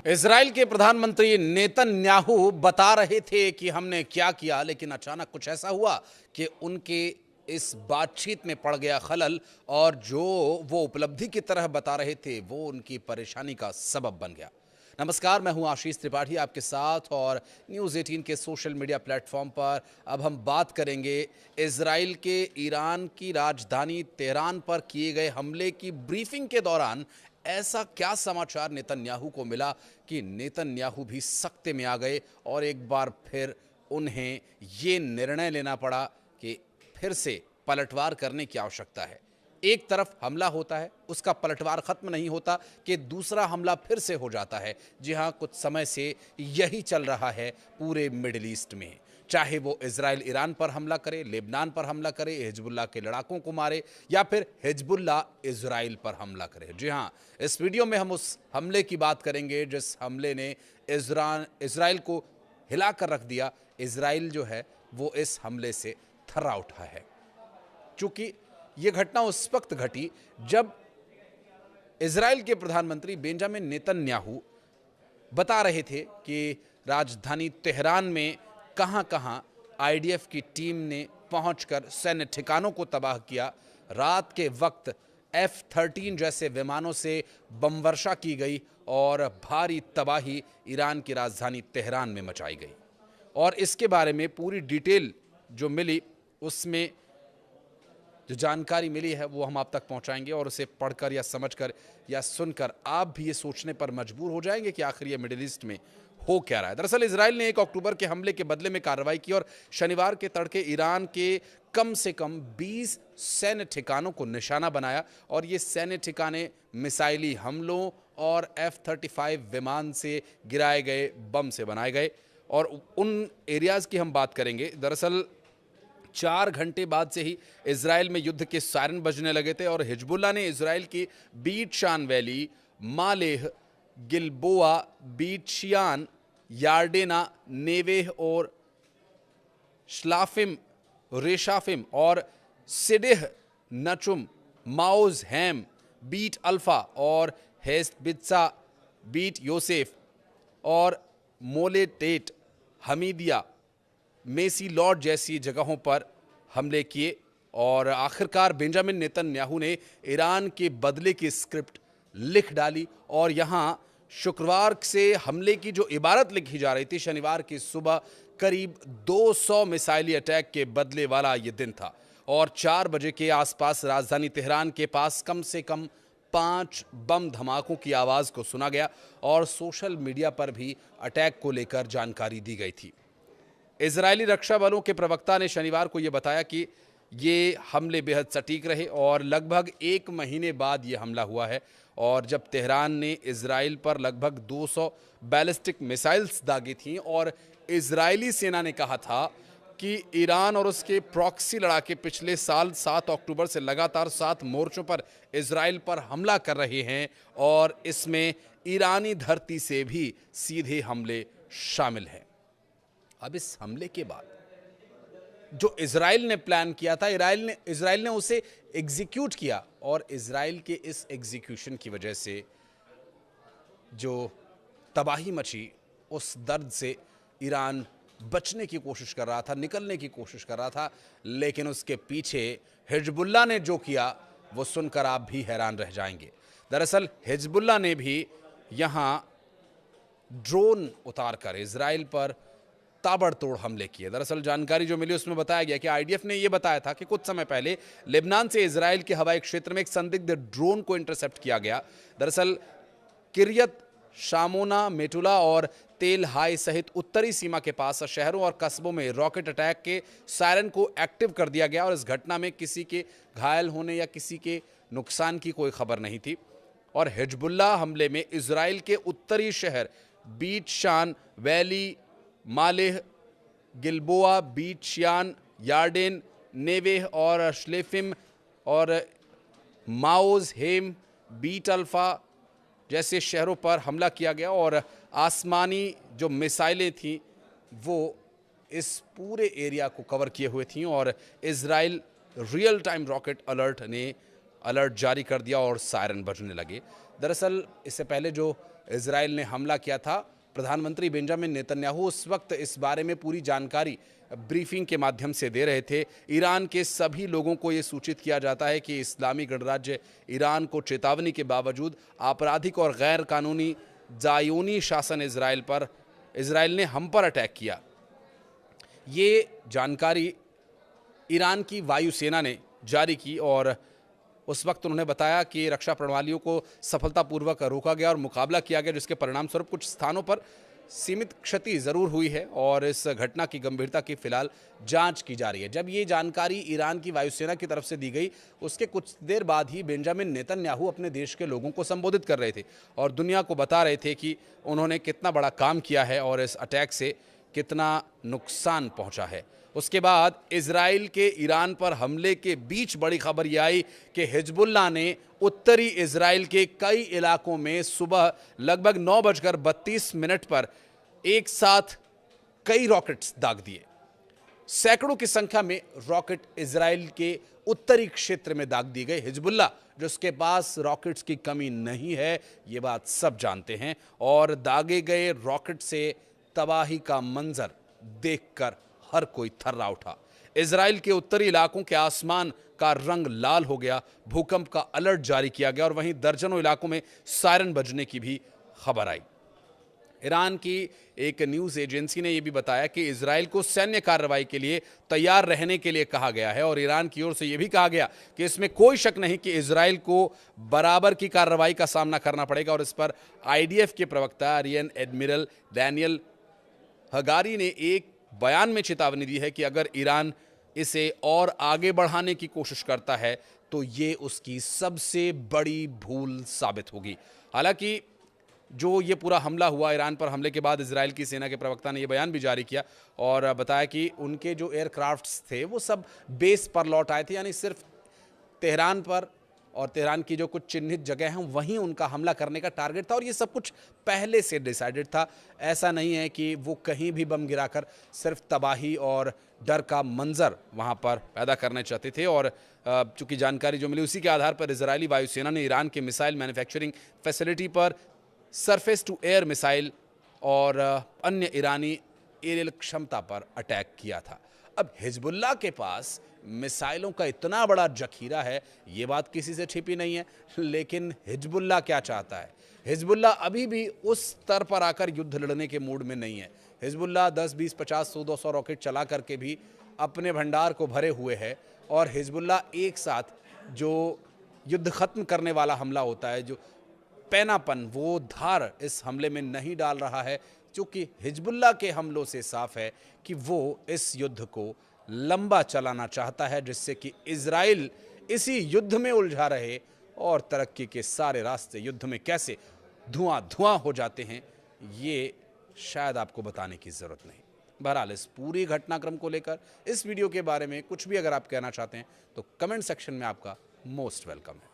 Israel के प्रधानमंत्री Netanyahu बता रहे थे कि हमने क्या किया, लेकिन अचानक कुछ ऐसा हुआ कि उनके इस बातचीत में पड़ गया खलल और जो वो उपलब्धि की तरह बता रहे थे वो उनकी परेशानी का सबब बन गया। नमस्कार, मैं हूं आशीष त्रिपाठी आपके साथ और न्यूज़ 18 के सोशल मीडिया प्लेटफॉर्म पर अब हम बात करेंगे इजराइल के ईरान की राजधानी तेहरान पर किए गए हमले की ब्रीफिंग के दौरान ऐसा क्या समाचार नेतन्याहू को मिला कि नेतन्याहू भी सख्ते में आ गए और एक बार फिर उन्हें ये निर्णय लेना पड़ा कि फिर से पलटवार करने की आवश्यकता है। एक तरफ हमला होता है, उसका पलटवार खत्म नहीं होता कि दूसरा हमला फिर से हो जाता है। जी हां, कुछ समय से यही चल रहा है पूरे मिडिल ईस्ट में। चाहे वो इजराइल ईरान पर हमला करे, लेबनान पर हमला करे, हिजबुल्लाह के लड़ाकों को मारे या फिर हिजबुल्लाह इजराइल पर हमला करे। जी हां, इस वीडियो में हम उस हमले की बात करेंगे जिस हमले ने इजराइल को हिलाकर रख दिया। इजराइल जो है वो इस हमले से थर्रा उठा है, चूंकि ये घटना उस वक्त घटी जब इजराइल के प्रधानमंत्री बेंजामिन नेतन्याहू बता रहे थे कि राजधानी तेहरान में कहां-कहां आईडीएफ की टीम ने पहुंचकर सैन्य ठिकानों को तबाह किया। रात के वक्त F-13 जैसे विमानों से बम वर्षा की गई और भारी तबाही ईरान की राजधानी तेहरान में मचाई गई। और इसके बारे में पूरी डिटेल जो मिली, उसमें जो जानकारी मिली है वो हम आप तक पहुंचाएंगे और उसे पढ़कर या समझकर या सुनकर आप भी ये सोचने पर मजबूर हो जाएंगे कि आखिर ये मिडिल ईस्ट में हो क्या रहा है। दरअसल इजराइल ने 1 अक्टूबर के हमले के बदले में कार्रवाई की और शनिवार के तड़के ईरान के कम से कम 20 सैन्य ठिकानों को निशाना बनाया और ये सैन्य ठिकाने मिसाइली हमलों और F-35 विमान से गिराए गए बम से बनाए गए और उन एरियाज की हम बात करेंगे। दरअसल 4 घंटे बाद से ही इजराइल में युद्ध के सायरन बजने लगे थे और हिजबुल्लाह ने इजराइल की बीट शान वैली, मालेह, गिलबोआ, बीट शियान, यार्डेना, नेवेह और श्लाफिम, रेशाफिम और सिडेह, नचुम, माओज हैम, बीट अल्फा और हेस्टबित्सा, बीट योसेफ और मोलेटेट, हमीदिया, मेसी लॉर्ड जैसी जगहों पर हमले किए और आखिरकार बेंजामिन नेतन्याहू ने ईरान के बदले की स्क्रिप्ट लिख डाली और यहां शुक्रवार से हमले की जो इबारत लिखी जा रही थी, शनिवार की सुबह करीब 200 मिसाइली अटैक के बदले वाला ये दिन था और 4 बजे के आसपास राजधानी तेहरान के पास कम से कम 5 बम धमाकों की आवाज़ को सुना गया और सोशल मीडिया पर भी अटैक को लेकर जानकारी दी गई थी। इजरायली रक्षा बलों के प्रवक्ता ने शनिवार को यह बताया कि ये हमले बेहद सटीक रहे और लगभग 1 महीने बाद ये हमला हुआ है और जब तेहरान ने इजराइल पर लगभग 200 बैलिस्टिक मिसाइल्स दागी थीं और इजरायली सेना ने कहा था कि ईरान और उसके प्रॉक्सी लड़ाके पिछले साल 7 अक्टूबर से लगातार 7 मोर्चों पर इजराइल पर हमला कर रहे हैं और इसमें ईरानी धरती से भी सीधे हमले शामिल हैं। अब इस हमले के बाद जो इजराइल ने प्लान किया था, इजराइल ने उसे एग्जीक्यूट किया और इजराइल के इस एग्जीक्यूशन की वजह से जो तबाही मची, उस दर्द से ईरान बचने की कोशिश कर रहा था, निकलने की कोशिश कर रहा था, लेकिन उसके पीछे हिजबुल्लाह ने जो किया वो सुनकर आप भी हैरान रह जाएंगे। दरअसल हिजबुल्लाह ने भी यहां ड्रोन उतारकर इजराइल पर ताबड़तोड़ हमले किए। दरअसल जानकारी जो मिली उसमें बताया गया कि आईडीएफ ने यह बताया था कि कुछ समय पहले लेबनान से इजराइल के हवाई क्षेत्र में एक संदिग्ध ड्रोन को इंटरसेप्ट किया गया। दरअसल किरियत शामोना, मेटुला और तेल हाई सहित उत्तरी सीमा के पास शहरों और कस्बों में रॉकेट अटैक के सायरन को एक्टिव कर दिया गया और इस घटना में किसी के घायल होने या किसी के नुकसान की कोई खबर नहीं थी। और हिजबुल्लाह हमले में इजराइल के उत्तरी शहर बीट शान वैली, मालेह, गिलबोआ, बीट शियान, यार्डेन, नेवेह और श्लेफिम और माओज हेम, बीट अल्फा जैसे शहरों पर हमला किया गया और आसमानी जो मिसाइलें थीं वो इस पूरे एरिया को कवर किए हुए थीं और Israel real time rocket alert ने अलर्ट जारी कर दिया और सायरन बजने लगे। दरअसल इससे पहले जो इजराइल ने हमला किया था। प्रधानमंत्री बेंजामिन नेतन्याहू उस वक्त इस बारे में पूरी जानकारी ब्रीफिंग के माध्यम से दे रहे थे। ईरान के सभी लोगों को ये सूचित किया जाता है कि इस्लामी गणराज्य ईरान को चेतावनी के बावजूद आपराधिक और गैर कानूनी ज़ायोनी शासन इजराइल ने हम पर अटैक किया। ये जानकारी ईरान की वायुसेना ने जारी की और उस वक्त उन्होंने बताया कि रक्षा प्रणालियों को सफलतापूर्वक रोका गया और मुकाबला किया गया, जिसके परिणामस्वरूप कुछ स्थानों पर सीमित क्षति ज़रूर हुई है और इस घटना की गंभीरता की फिलहाल जांच की जा रही है। जब ये जानकारी ईरान की वायुसेना की तरफ से दी गई, उसके कुछ देर बाद ही बेंजामिन नेतन्याहू अपने देश के लोगों को संबोधित कर रहे थे और दुनिया को बता रहे थे कि उन्होंने कितना बड़ा काम किया है और इस अटैक से कितना नुकसान पहुंचा है। उसके बाद इजराइल के ईरान पर हमले के बीच बड़ी खबर यह आई कि हिजबुल्लाह ने उत्तरी इजराइल के कई इलाकों में सुबह लगभग 9:32 पर एक साथ कई रॉकेट्स दाग दिए। सैकड़ों की संख्या में रॉकेट इजराइल के उत्तरी क्षेत्र में दाग दिए गए। हिजबुल्लाह जिसके पास रॉकेट्स की कमी नहीं है, ये बात सब जानते हैं और दागे गए रॉकेट से तबाही का मंजर देखकर हर कोई थर्रा उठा। इजराइल के उत्तरी इलाकों के आसमान का रंग लाल हो गया, भूकंप का अलर्ट जारी किया गया और वहीं दर्जनों इलाकों में सायरन बजने की भी खबर आई। ईरान की एक न्यूज़ एजेंसी ने यह भी बताया कि इजराइल को सैन्य कार्रवाई के लिए तैयार रहने के लिए कहा गया है और ईरान की ओर से यह भी कहा गया कि इसमें कोई शक नहीं कि इजराइल को बराबर की कार्रवाई का सामना करना पड़ेगा। और इस पर आईडीएफ के प्रवक्ता रियर एडमिरल डैनियल हगारी ने एक बयान में चेतावनी दी है कि अगर ईरान इसे और आगे बढ़ाने की कोशिश करता है तो ये उसकी सबसे बड़ी भूल साबित होगी। हालांकि जो ये पूरा हमला हुआ, ईरान पर हमले के बाद इजराइल की सेना के प्रवक्ता ने ये बयान भी जारी किया और बताया कि उनके जो एयरक्राफ्ट्स थे वो सब बेस पर लौट आए थे, यानी सिर्फ तेहरान पर और तेहरान की जो कुछ चिन्हित जगह हैं वहीं उनका हमला करने का टारगेट था और ये सब कुछ पहले से डिसाइडेड था। ऐसा नहीं है कि वो कहीं भी बम गिराकर सिर्फ तबाही और डर का मंजर वहां पर पैदा करना चाहते थे। और चूंकि जानकारी जो मिली उसी के आधार पर इजरायली वायुसेना ने ईरान के मिसाइल मैन्युफैक्चरिंग फैसिलिटी पर सरफेस टू एयर मिसाइल और अन्य ईरानी एरियल क्षमता पर अटैक किया था। अब हिजबुल्लाह के पास मिसाइलों का इतना बड़ा जखीरा है, ये बात किसी से छिपी नहीं है। लेकिन हिजबुल्लाह क्या चाहता है? हिजबुल्लाह अभी भी उस स्तर पर आकर युद्ध लड़ने के मूड में नहीं है। हिजबुल्लाह 10, 20, 50, 100, 200 रॉकेट चला करके भी अपने भंडार को भरे हुए है और हिजबुल्लाह एक साथ जो युद्ध खत्म करने वाला हमला होता है, जो पैनापन, वो धार इस हमले में नहीं डाल रहा है, क्योंकि हिजबुल्लाह के हमलों से साफ है कि वो इस युद्ध को लंबा चलाना चाहता है, जिससे कि इजराइल इसी युद्ध में उलझा रहे और तरक्की के सारे रास्ते युद्ध में कैसे धुआं धुआं हो जाते हैं, ये शायद आपको बताने की ज़रूरत नहीं। बहरहाल इस पूरी घटनाक्रम को लेकर इस वीडियो के बारे में कुछ भी अगर आप कहना चाहते हैं तो कमेंट सेक्शन में आपका मोस्ट वेलकम है।